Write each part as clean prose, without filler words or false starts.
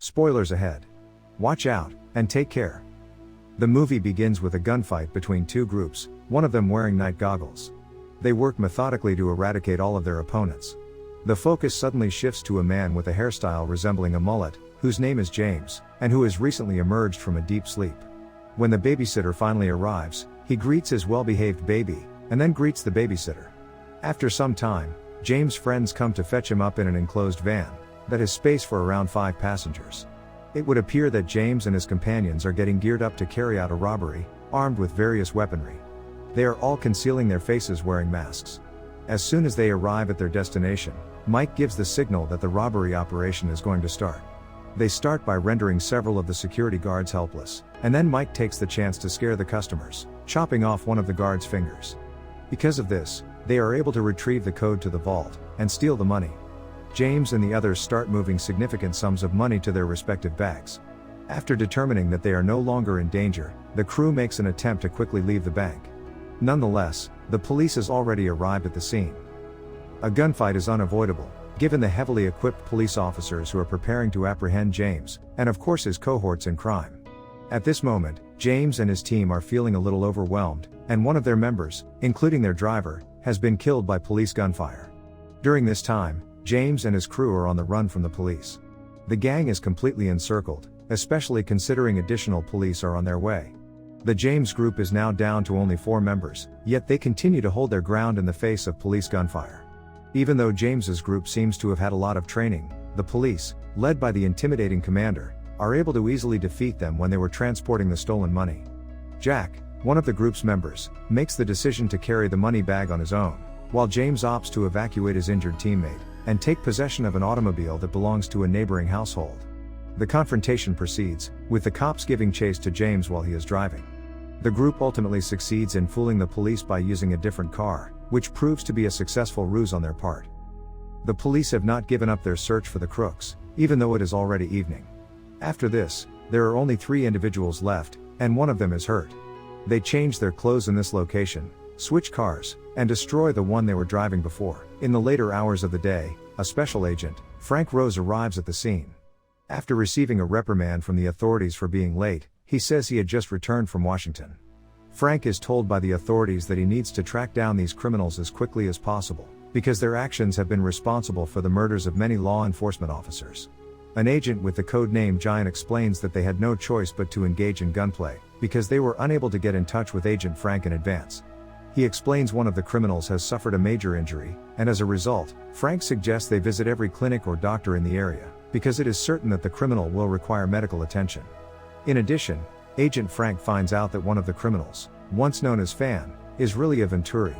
Spoilers ahead. Watch out, and take care. The movie begins with a gunfight between two groups, one of them wearing night goggles. They work methodically to eradicate all of their opponents. The focus suddenly shifts to a man with a hairstyle resembling a mullet, whose name is James, and who has recently emerged from a deep sleep. When the babysitter finally arrives, he greets his well-behaved baby, and then greets the babysitter. After some time, James' friends come to fetch him up in an enclosed van that has space for around 5 passengers. It would appear that James and his companions are getting geared up to carry out a robbery, armed with various weaponry. They are all concealing their faces wearing masks. As soon as they arrive at their destination, Mike gives the signal that the robbery operation is going to start. They start by rendering several of the security guards helpless, and then Mike takes the chance to scare the customers, chopping off one of the guards' fingers. Because of this, they are able to retrieve the code to the vault, and steal the money. James and the others start moving significant sums of money to their respective bags. After determining that they are no longer in danger, the crew makes an attempt to quickly leave the bank. Nonetheless, the police has already arrived at the scene. A gunfight is unavoidable, given the heavily equipped police officers who are preparing to apprehend James, and of course his cohorts in crime. At this moment, James and his team are feeling a little overwhelmed, and one of their members, including their driver, has been killed by police gunfire. During this time, James and his crew are on the run from the police. The gang is completely encircled, especially considering additional police are on their way. The James group is now down to only 4 members, yet they continue to hold their ground in the face of police gunfire. Even though James's group seems to have had a lot of training, the police, led by the intimidating commander, are able to easily defeat them when they were transporting the stolen money. Jack, one of the group's members, makes the decision to carry the money bag on his own, while James opts to evacuate his injured teammate, and take possession of an automobile that belongs to a neighboring household. The confrontation proceeds, with the cops giving chase to James while he is driving. The group ultimately succeeds in fooling the police by using a different car, which proves to be a successful ruse on their part. The police have not given up their search for the crooks, even though it is already evening. After this, there are only 3 individuals left, and one of them is hurt. They change their clothes in this location, switch cars, and destroy the one they were driving before. In the later hours of the day, a special agent, Frank Rose, arrives at the scene. After receiving a reprimand from the authorities for being late, he says he had just returned from Washington. Frank is told by the authorities that he needs to track down these criminals as quickly as possible, because their actions have been responsible for the murders of many law enforcement officers. An agent with the code name Giant explains that they had no choice but to engage in gunplay, because they were unable to get in touch with Agent Frank in advance. He explains one of the criminals has suffered a major injury, and as a result, Frank suggests they visit every clinic or doctor in the area, because it is certain that the criminal will require medical attention. In addition, Agent Frank finds out that one of the criminals, once known as Fan, is really a Venturi.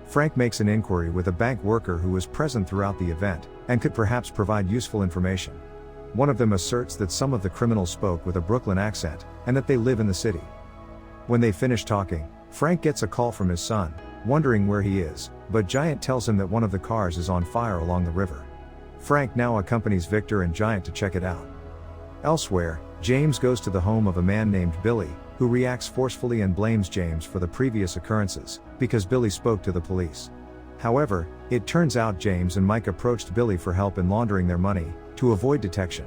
Frank makes an inquiry with a bank worker who was present throughout the event, and could perhaps provide useful information. One of them asserts that some of the criminals spoke with a Brooklyn accent, and that they live in the city. When they finish talking, Frank gets a call from his son, wondering where he is, but Giant tells him that one of the cars is on fire along the river. Frank now accompanies Victor and Giant to check it out. Elsewhere, James goes to the home of a man named Billy, who reacts forcefully and blames James for the previous occurrences, because Billy spoke to the police. However, it turns out James and Mike approached Billy for help in laundering their money, to avoid detection.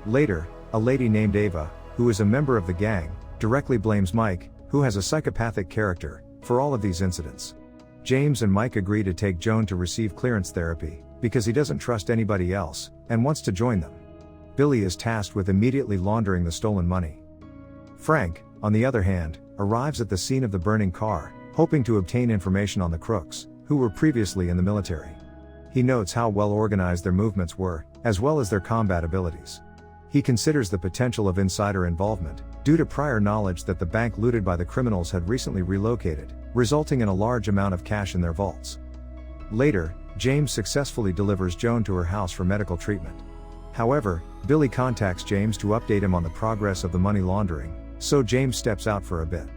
Later, a lady named Ava, who is a member of the gang, directly blames Mike, who has a psychopathic character, for all of these incidents. James and Mike agree to take Joan to receive clearance therapy, because he doesn't trust anybody else, and wants to join them. Billy is tasked with immediately laundering the stolen money. Frank, on the other hand, arrives at the scene of the burning car, hoping to obtain information on the crooks, who were previously in the military. He notes how well organized their movements were, as well as their combat abilities. He considers the potential of insider involvement, due to prior knowledge that the bank looted by the criminals had recently relocated, resulting in a large amount of cash in their vaults. Later, James successfully delivers Joan to her house for medical treatment. However, Billy contacts James to update him on the progress of the money laundering, so James steps out for a bit.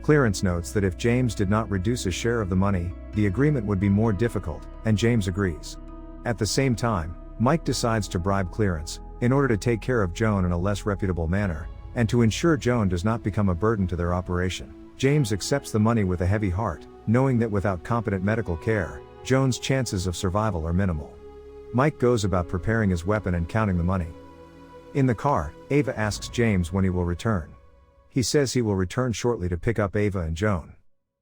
Clarence notes that if James did not reduce his share of the money, the agreement would be more difficult, and James agrees. At the same time, Mike decides to bribe Clarence, in order to take care of Joan in a less reputable manner, and to ensure Joan does not become a burden to their operation. James accepts the money with a heavy heart, knowing that without competent medical care, Joan's chances of survival are minimal. Mike goes about preparing his weapon and counting the money. In the car, Ava asks James when he will return. He says he will return shortly to pick up Ava and Joan.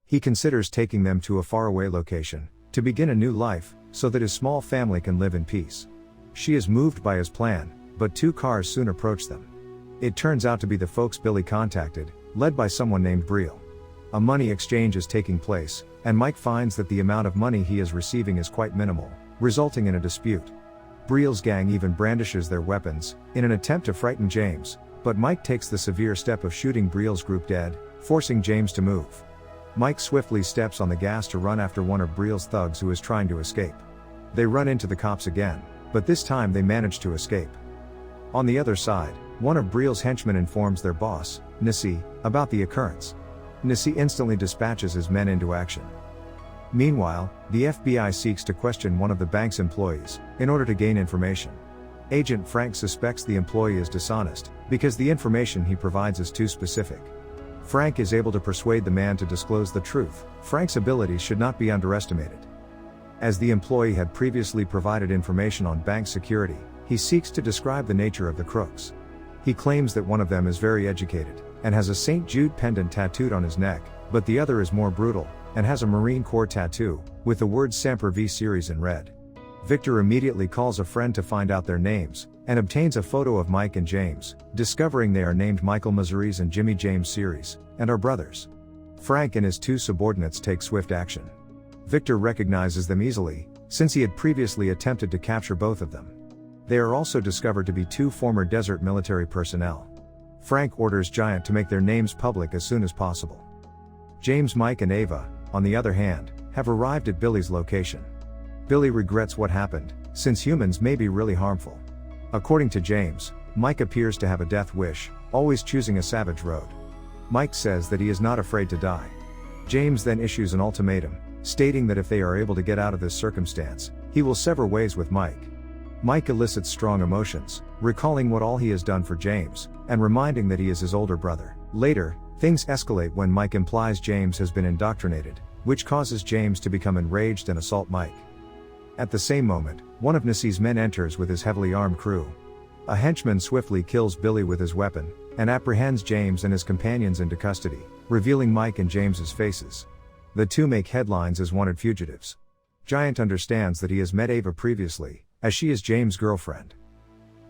He considers taking them to a faraway location, to begin a new life, so that his small family can live in peace. She is moved by his plan, but two cars soon approach them. It turns out to be the folks Billy contacted, led by someone named Briel. A money exchange is taking place, and Mike finds that the amount of money he is receiving is quite minimal, resulting in a dispute. Briel's gang even brandishes their weapons, in an attempt to frighten James, but Mike takes the severe step of shooting Briel's group dead, forcing James to move. Mike swiftly steps on the gas to run after one of Briel's thugs who is trying to escape. They run into the cops again, but this time they manage to escape. On the other side, one of Briel's henchmen informs their boss, Nissi, about the occurrence. Nissi instantly dispatches his men into action. Meanwhile, the FBI seeks to question one of the bank's employees, in order to gain information. Agent Frank suspects the employee is dishonest, because the information he provides is too specific. Frank is able to persuade the man to disclose the truth. Frank's abilities should not be underestimated. As the employee had previously provided information on bank security, he seeks to describe the nature of the crooks. He claims that one of them is very educated, and has a St. Jude pendant tattooed on his neck, but the other is more brutal, and has a Marine Corps tattoo, with the words Semper V series in red. Victor immediately calls a friend to find out their names, and obtains a photo of Mike and James, discovering they are named Michael Mazaries and Jimmy James series, and are brothers. Frank and his two subordinates take swift action. Victor recognizes them easily, since he had previously attempted to capture both of them. They are also discovered to be two former desert military personnel. Frank orders Giant to make their names public as soon as possible. James, Mike and Ava, on the other hand, have arrived at Billy's location. Billy regrets what happened, since humans may be really harmful. According to James, Mike appears to have a death wish, always choosing a savage road. Mike says that he is not afraid to die. James then issues an ultimatum, stating that if they are able to get out of this circumstance, he will sever ways with Mike. Mike elicits strong emotions, recalling what all he has done for James, and reminding that he is his older brother. Later, things escalate when Mike implies James has been indoctrinated, which causes James to become enraged and assault Mike. At the same moment, one of Nissi's men enters with his heavily armed crew. A henchman swiftly kills Billy with his weapon, and apprehends James and his companions into custody, revealing Mike and James's faces. The two make headlines as wanted fugitives. Giant understands that he has met Ava previously, as she is James' girlfriend.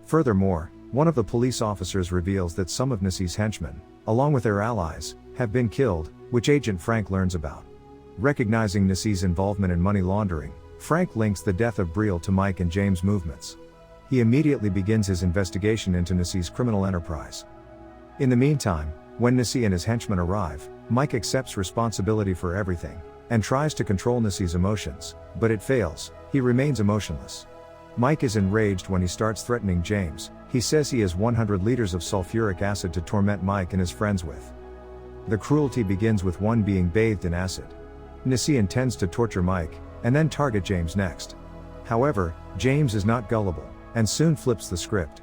Furthermore, one of the police officers reveals that some of Nissi's henchmen, along with their allies, have been killed, which Agent Frank learns about. Recognizing Nissi's involvement in money laundering, Frank links the death of Briel to Mike and James' movements. He immediately begins his investigation into Nissi's criminal enterprise. In the meantime, when Nissi and his henchmen arrive, Mike accepts responsibility for everything, and tries to control Nissi's emotions, but it fails. He remains emotionless. Mike is enraged when he starts threatening James. He says he has 100 liters of sulfuric acid to torment Mike and his friends with. The cruelty begins with one being bathed in acid. Nissi intends to torture Mike, and then target James next. However, James is not gullible, and soon flips the script.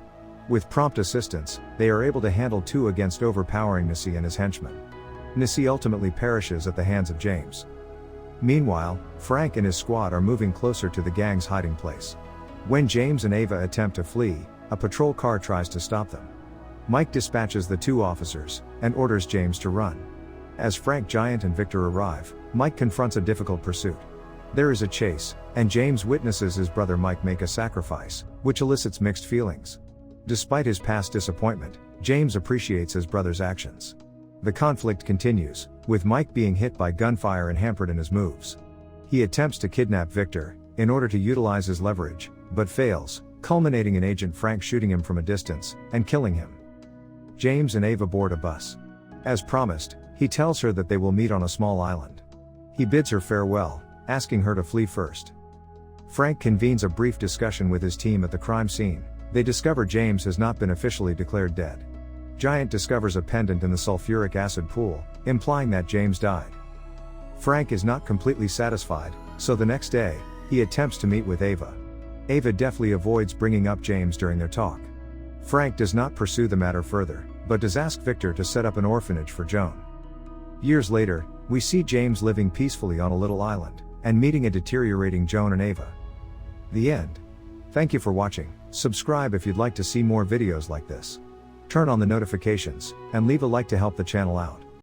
With prompt assistance, they are able to handle two against overpowering Nissi and his henchmen. Nissi ultimately perishes at the hands of James. Meanwhile, Frank and his squad are moving closer to the gang's hiding place. When James and Ava attempt to flee, a patrol car tries to stop them. Mike dispatches the two officers, and orders James to run. As Frank, Giant and Victor arrive, Mike confronts a difficult pursuit. There is a chase, and James witnesses his brother Mike make a sacrifice, which elicits mixed feelings. Despite his past disappointment, James appreciates his brother's actions. The conflict continues, with Mike being hit by gunfire and hampered in his moves. He attempts to kidnap Victor, in order to utilize his leverage, but fails, culminating in Agent Frank shooting him from a distance, and killing him. James and Ava board a bus. As promised, he tells her that they will meet on a small island. He bids her farewell, asking her to flee first. Frank convenes a brief discussion with his team at the crime scene. They discover James has not been officially declared dead. Giant discovers a pendant in the sulfuric acid pool, implying that James died. Frank is not completely satisfied, so the next day, he attempts to meet with Ava. Ava deftly avoids bringing up James during their talk. Frank does not pursue the matter further, but does ask Victor to set up an orphanage for Joan. Years later, we see James living peacefully on a little island, and meeting a deteriorating Joan and Ava. The end. Thank you for watching. Subscribe if you'd like to see more videos like this. Turn on the notifications, and leave a like to help the channel out.